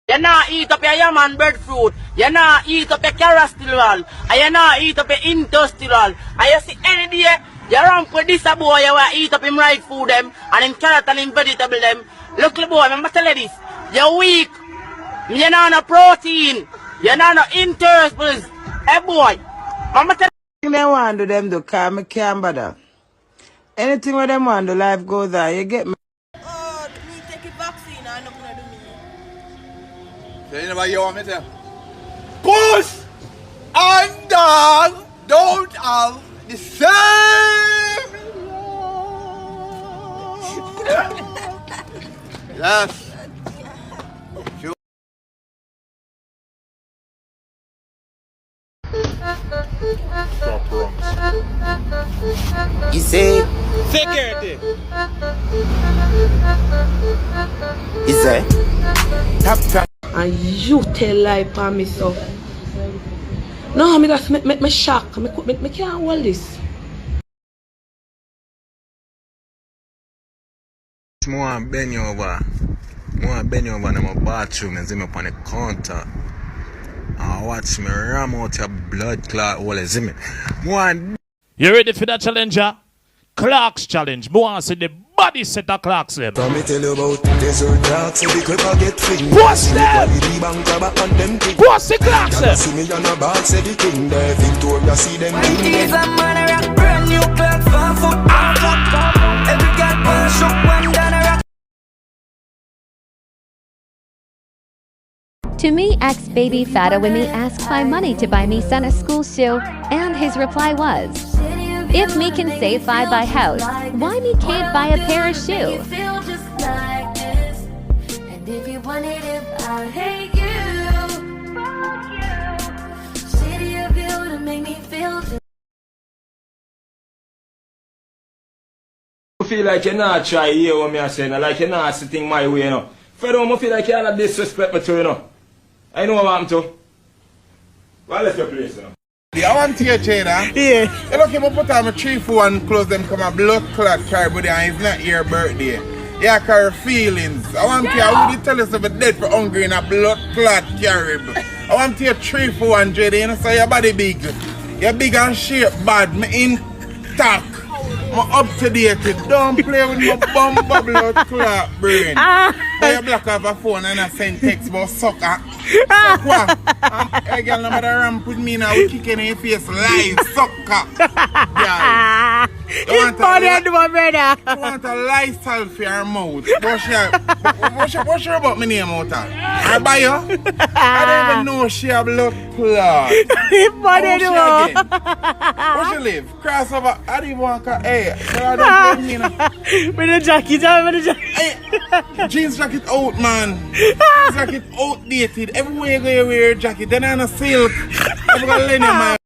You not eat up your yam and breadfruit. You not eat up your carrastilal. And you not eat up your intestinal. And you see any day, you ramp with this boy, you will eat up him right food them, and him carrot and him vegetable them. Look, little boy, I'm tell you this. You're weak. You not no protein. You not no intestines. Hey boy, I'm tell Anything they want to do, them do, cause me can't bother. Anything what them want to do, life goes on, you get me? Oh, me take a vaccine and nothing to do me. So you know what you want me to say? Puss and dog don't have the same love. Yes. You say, Security. you say, top track. And you tell lie for me so. No, me that's me shock. Me can't hold this. I want to bend you over. I want to bend you over in my bathroom and see me up on the counter. And watch me ram out your blood clot hole. See me. You ready for that challenger? Clarks challenge. More want to see the body set of Clarks them. Let me tell you about desert Clarks. Every cripper get fling. Post them! Post the Clarks them! See me on a box, every king there. Victoria see them king there. Brand new Clarks, 5 foot. Every cat one shook one down a rock. To me, ex-baby Fata Wimmy asked my money to buy me son a school shoe, and his reply was, if me can save I buy house, why me can't buy a pair of shoe? I feel like you're not trying to hear what me saying, like you're not sitting my way, you know. Fred, I feel like you're not disrespect me too, you know. I know what happened to. Well, let's go place, you know. I want to hear China. Yeah. You look him put on my 3-for-1 clothes them come a blood clot carry body and it's not your birthday. You carry feelings. I want to hear how you tell us if you're dead for hungry in a blood clot carry. I want to hear 3-for-1 JD, you know, so your body big. You're big and shape bad, me intact. I'm up to date. Don't play with my bumper blood clot brain. But you block off a phone and I send text about sucker. Suck what? Hey girl, no matter ramp with me now, we kicking in your face live. Sucker. Girl. It's funny I do, my brother. You want a lifestyle for your mouth. What's your about my name out there? I buy you? I don't even know she have blood clot. It's funny I do. Where she live? Crossover. I don't even want to. Hey, I don't blame me now. With the jacket, with the jacket. Hey, jeans jacket out, man. Jeans jacket outdated. Everywhere you go, you wear a jacket. Then I'm a silk. I'm gonna lend you my.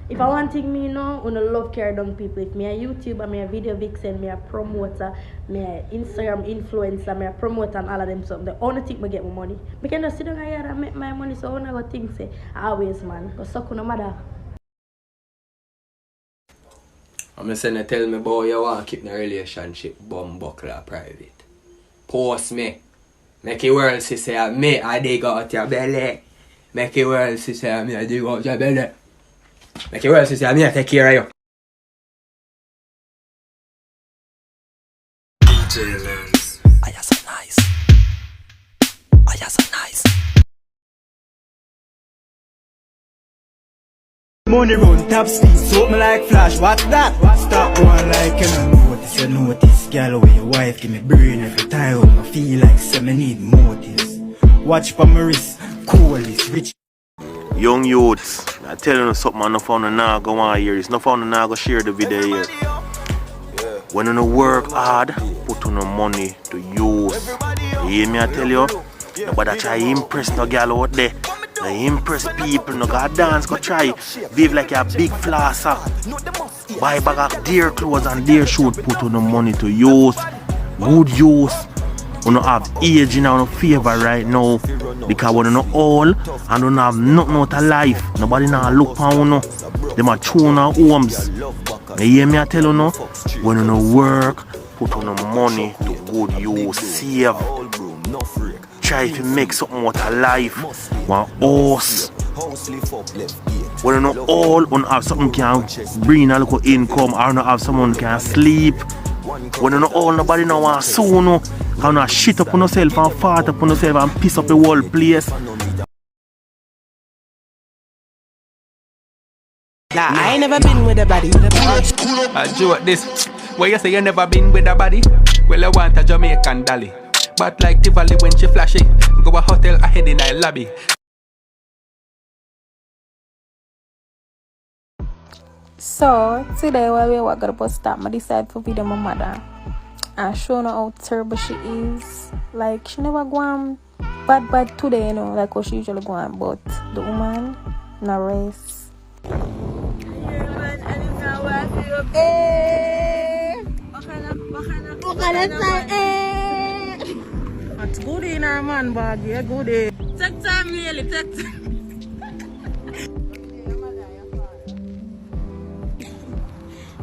If I want to me, you know, I love care down people. If me a YouTuber, me a video vixen, me a promoter, me a Instagram influencer, me a promoter and all of them something. The only thing I get my money. I can just sit down here and make my money, so I don't go think say always man. Because suck no matter. I'm saying to tell me boy you want to keep the relationship bumbuckler private. Post me. Make it world see say me I dig out your belly. Make it world see say me I dig out your belly. Make it world see say me I take care of you. DJ Lens. I am so nice. I am so nice. Money run top speed, soak me like flash. What's that? Stop one like you know notice. You notice, girl, when your wife give me brain every time. I feel like me need motives. Watch for my wrist, cool is rich. Young youths, I tell you something, I no found a now go on here. It's no found a now go share the video here. When you work hard, put on no money to use. You hear me? I tell you, nobody try to impress no girl out there. No impress people, no go dance, go try. Behave like you're a big flosser. Buy bag of dear clothes and dear shoes, put on no money to use. Good use. We don't have age in our favor right now because we don't know all and don't have nothing out of life. Nobody now look on you. They are tune our homes. You hear me? I tell you no. When you work, put on the money to good use, save. try to make something out of life. One horse. When you know all on have something can bring a little income or not have someone can sleep. When you know all nobody know want soon no can not shit up on yourself and fart up on yourself and piss up the whole place. Nah, I ain't never been with a body. I joke this. Where you say you never been with a body? Well, I want a Jamaican dolly. But like Tivoli when she flashy, go a hotel ahead in a lobby. So today while we walk to the bus stop, I decided to video my mother and show her how terrible she is. Like she never go on bad today, you know, like how she usually go on, but the woman na race. It's good in our man bag, yeah, good in. Take time, really, take time.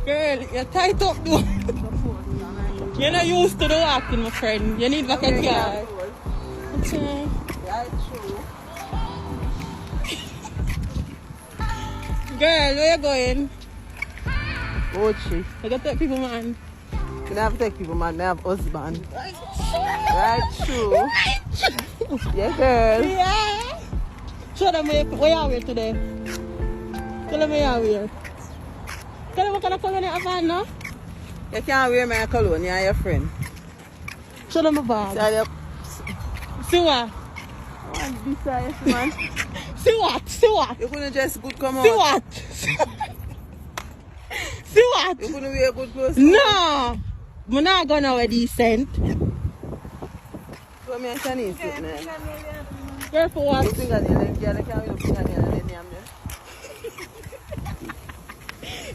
Girl, you're tight up though. You're not used to the walking, my friend. You need like a car. Okay. Girl, where you going? Ochi. I gotta take people, man. You never take people, man. They have husband. Right, true. Yeah, girl. Yeah. Show them where you are today. Tell them where you are. Tell them what kind of cologne you have now. You can't wear my cologne, you're your friend. Show them a bag. See what? I want to be serious, man. See what? See what? You're going to dress good, come on. See what? See what? You're going to wear good clothes? No! I'm not going to wear decent. So, I'm Chinese sitting there. Girl, for what? You think I can't wear fingernail and then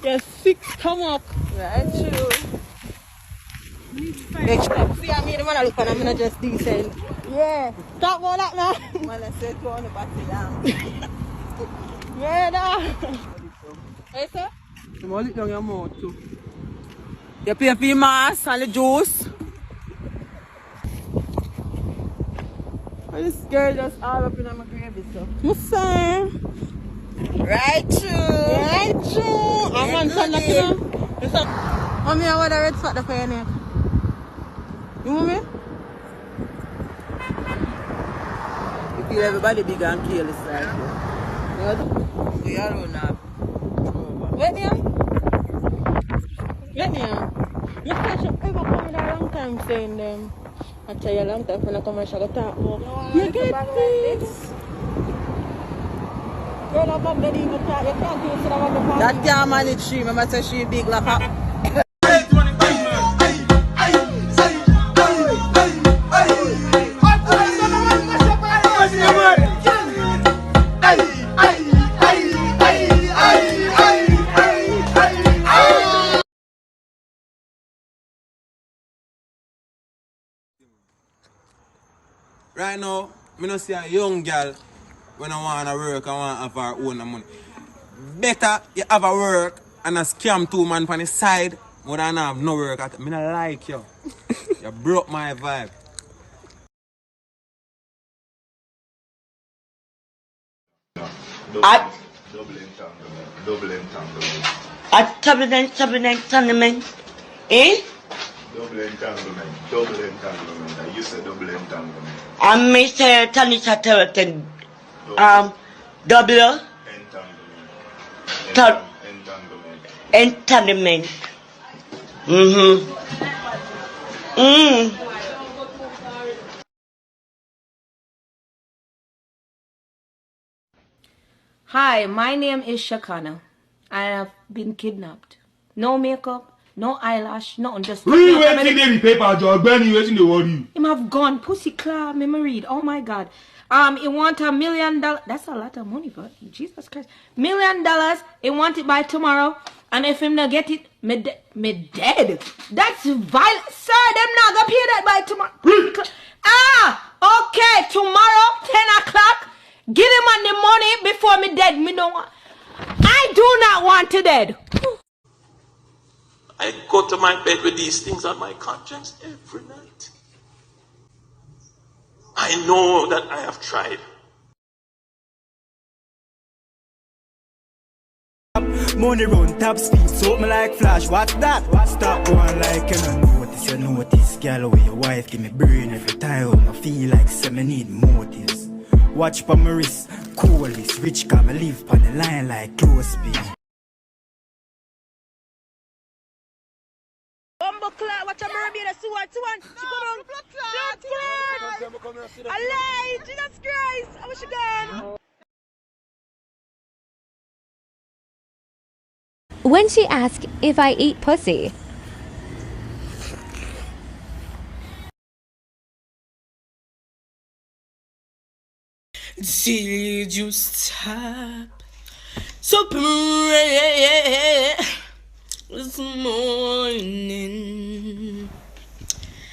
You're sick stomach. Right, true. See, I made the man look and I'm not just decent. Yeah. Talk about that now. Man, I said to on the battery down. Yeah, nah. Hey, sir? You want it down your mouth too. You pay for your mask and the juice. Well, this girl just all up in my gravy, so. What's saying? Right true. Right true. I'm on Sunday, you know. What's up? Mommy, I want a red spot for your neck. You want me? You feel everybody big and careless like what? We are on now. Wait there. Wait there. You catch up ever come in a long time saying them. I tell you a long time when I come and shall talk more. You get this. Girl, I'm not ready. You can't do it. That can't manage she. Remember say she big like her. Right now, I don't see a young girl when I want to work, I want to have her own money. Better you have a work and a scam 2 man on the side more than have no work. I don't like you. You broke my vibe. Double entanglement. At entanglement. Eh? Double entanglement. I use a double entanglement. I may say Tanita Territon. Double entanglement. Hi, my name is Shakana. I have been kidnapped. No makeup, no eyelash, nothing. Just really waiting there the paper, George Benny waiting the worry. Him have gone pussy claw, me read. Oh my God. He want $1 million. That's a lot of money, but Jesus Christ. $1 million. He want it by tomorrow. And if him not get it, me dead. That's violent. Sir, them not gonna pay that by tomorrow. Okay, tomorrow, 10 o'clock. Give him on the money before me dead. Me don't want. I do not want to dead. I go to my bed with these things on my conscience every night. I know that I have tried. Money run top speed, so me like flash. What's that? Stop going like you don't notice. You notice, girl, where your wife give me brain every time. I feel like me need motives. Watch pa my wrist, coolest. Rich can me live on the line like close speed. Bumbo clot, watch a mermaid, a sword, one. She come on, blood clot. Allah, Jesus Christ, how was she gone? When she asked if I eat pussy, Did you stop? So pray this morning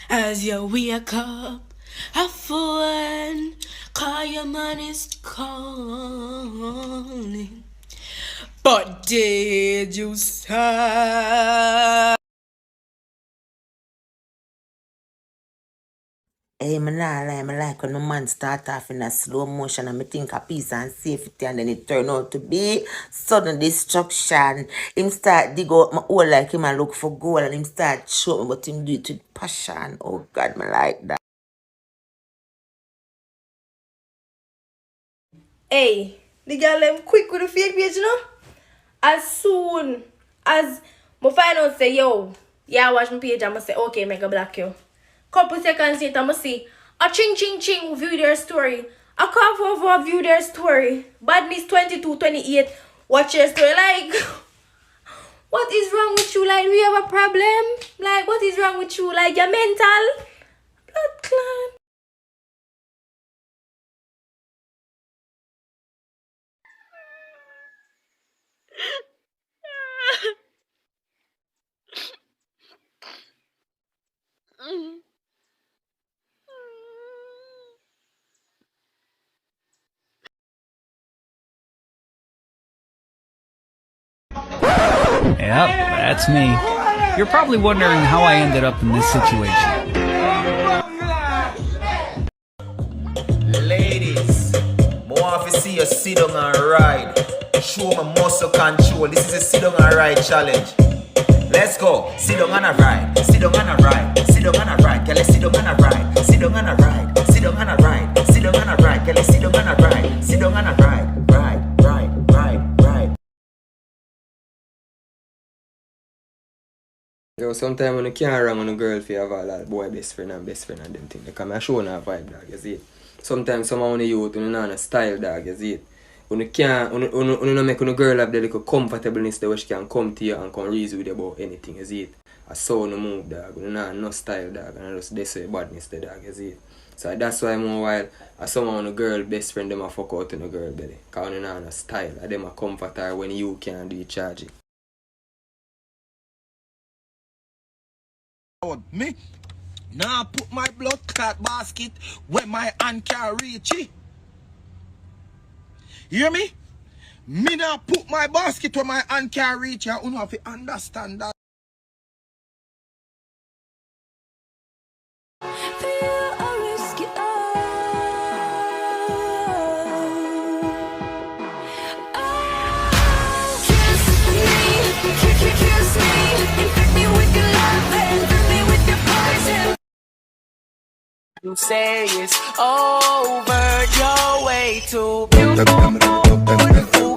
as you wake up. Have fun, call your man is calling. But did you stop? Hey, me nah lie, me like when my man start off in a slow motion and me think of peace and safety and then it turn out to be sudden destruction. Him start dig out my hole like him and look for gold and him start show me but him do it with passion. Oh God, me like that. Hey, the girl them quick with the fake page, you know? As soon as I find out say, yo, yeah, watch my page, I'ma say, okay, make a block you. Couple seconds later, I'ma see a ching ching ching view their story. A cover view their story. Badness 2228 watch your story. Like, what is wrong with you? Like, we have a problem? Like, what is wrong with you? Like, you're mental? Blood clot. Yep, that's me. You're probably wondering how I ended up in this situation. Ladies, more if you see you sit down and ride. Show me muscle control. This is a sit down and ride challenge. Let's go. Sit down and a ride. Sit down and a ride. Sit down and a ride. Girl, let's sit down and a ride. Sit down and a ride. Sit down and a ride. Sit down and a ride. Girl, let's sit down and a ride. Sit down and a ride. Ride. Yo, sometimes when you can't wrong on a girl for you have a lot of boy best friend and them thing. Because I show no vibe, dog, you see it. Sometimes some of the youth when you know style, dog, you see it. When you can't, when you make a girl have the little comfortableness where she can come to you and can reason with you about anything, you see it. I saw no move, dog. When you know no style, dog, and I just this way badness, the dog, you see it. So that's why more while I saw on a girl best friend them a fuck out in a girl belly. Because when you know no style, and them a comfort her when you can't do it charge it. Me now put my blood clot basket where my hand can reach it. Hear me? Me now put my basket where my hand can reach. You have to understand that. You say it's over, you're way too beautiful.